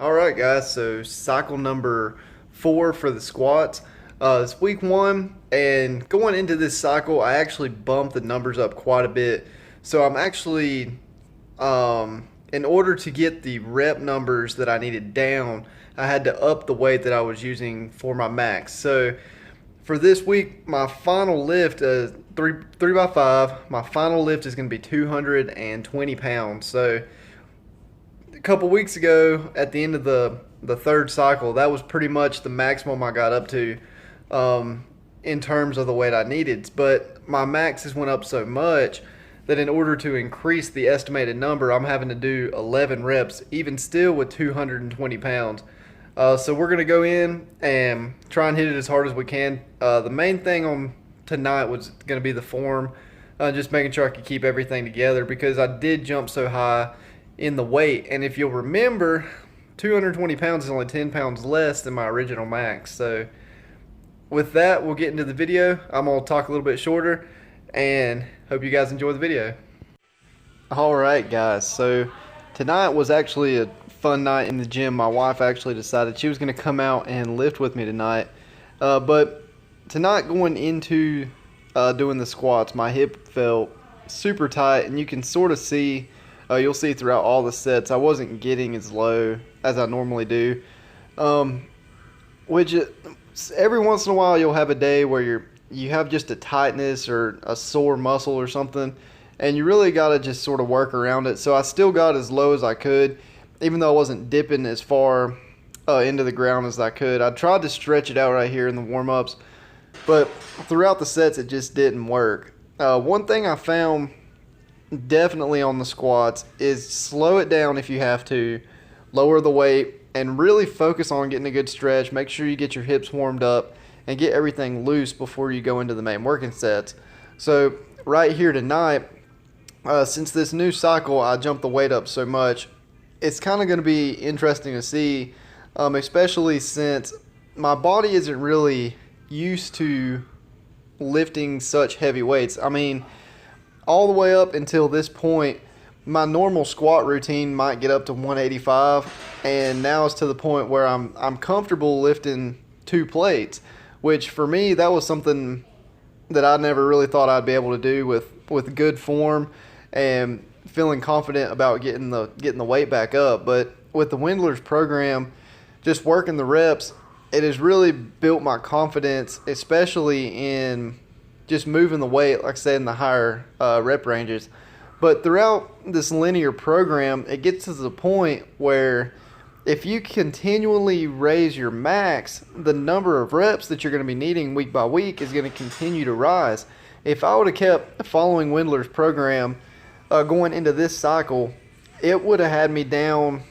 All right, guys. So cycle number 4 for the squats. It's week 1, and going into this cycle, I actually bumped the numbers up quite a bit. So I'm actually, in order to get the rep numbers that I needed down, I had to up the weight that I was using for my max. So for this week, my final lift, three by five. My final lift is going to be 220 pounds. So a couple weeks ago at the end of the third cycle, that was pretty much the maximum I got up to in terms of the weight I needed. But my maxes went up so much that in order to increase the estimated number, I'm having to do 11 reps, even still with 220 pounds. So we're going to go in and try and hit it as hard as we can. The main thing on tonight was going to be the form, just making sure I could keep everything together because I did jump so high in the weight. And if you'll remember, 220 pounds is only 10 pounds less than my original max. So with that, we'll get into the video. I'm going to talk a little bit shorter and hope you guys enjoy the video. All right, guys. So tonight was actually a fun night in the gym. My wife actually decided she was going to come out and lift with me tonight. But tonight, going into doing the squats, my hip felt super tight, and you can sort of see, you'll see throughout all the sets, I wasn't getting as low as I normally do. Which every once in a while you'll have a day where you have just a tightness or a sore muscle or something, and you really got to just sort of work around it. So I still got as low as I could, even though I wasn't dipping as far into the ground as I could. I tried to stretch it out right here in the warm-ups, but throughout the sets it just didn't work. One thing I found definitely on the squats is slow it down if you have to, lower the weight, and really focus on getting a good stretch. Make sure you get your hips warmed up and get everything loose before you go into the main working sets. So right here tonight, since this new cycle I jumped the weight up so much, it's kind of going to be interesting to see, especially since my body isn't really used to lifting such heavy weights. I mean, all the way up until this point, my normal squat routine might get up to 185, and now it's to the point where I'm comfortable lifting 2 plates, which for me, that was something that I never really thought I'd be able to do with good form and feeling confident about getting the weight back up. But with the Wendlers program, just working the reps, it has really built my confidence, especially in just moving the weight, like I said, in the higher rep ranges. But throughout this linear program, it gets to the point where if you continually raise your max, the number of reps that you're going to be needing week by week is going to continue to rise. If I would have kept following Wendler's program going into this cycle, it would have had me down.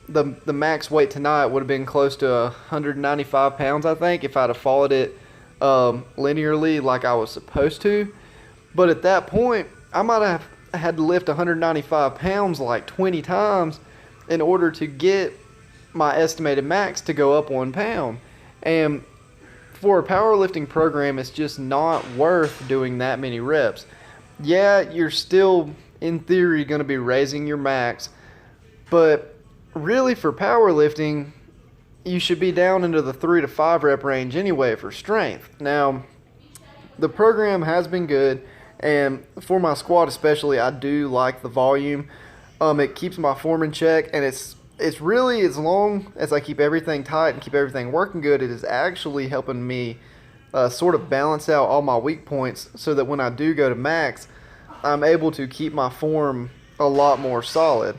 The max weight tonight would have been close to 195 pounds, I think, if I'd have followed it linearly like I was supposed to. But at that point, I might have had to lift 195 pounds like 20 times in order to get my estimated max to go up 1 pound. And for a powerlifting program, it's just not worth doing that many reps. Yeah, you're still in theory going to be raising your max, but really for powerlifting, you should be down into the 3 to 5 rep range anyway for strength. Now, the program has been good, and for my squat especially, I do like the volume. It keeps my form in check, and it's really, as long as I keep everything tight and keep everything working good, it is actually helping me sort of balance out all my weak points so that when I do go to max, I'm able to keep my form a lot more solid.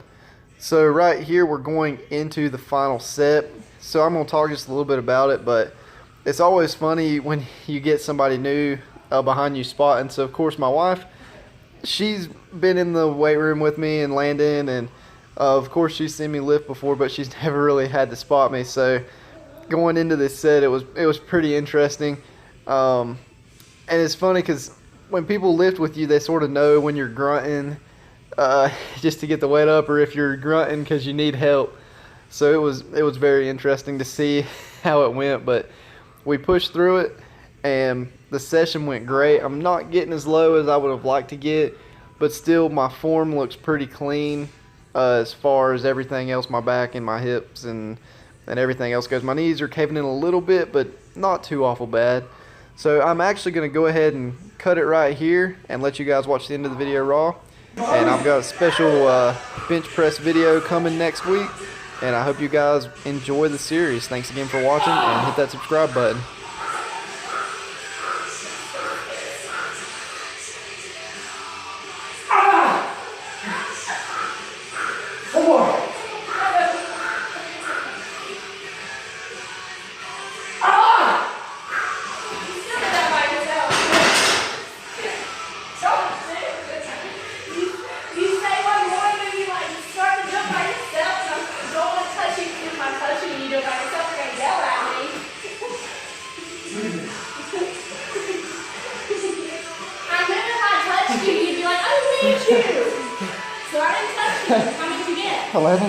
So right here, we're going into the final set. So I'm going to talk just a little bit about it, but it's always funny when you get somebody new behind you spotting. So of course my wife, she's been in the weight room with me and Landon, and of course she's seen me lift before, but she's never really had to spot me. So going into this set, it was pretty interesting. And it's funny because when people lift with you, they sort of know when you're grunting just to get the weight up, or if you're grunting because you need help. So it was very interesting to see how it went, but we pushed through it, and the session went great. I'm not getting as low as I would have liked to get, but still my form looks pretty clean. as far as everything else, my back and my hips and everything else goes. My knees are caving in a little bit, but not too awful bad. So I'm actually going to go ahead and cut it right here and let you guys watch the end of the video raw. And I've got a special bench press video coming next week. And I hope you guys enjoy the series. Thanks again for watching, and hit that subscribe button. You'd be like, I didn't mean to. So I didn't touch you. How many did you get? 11.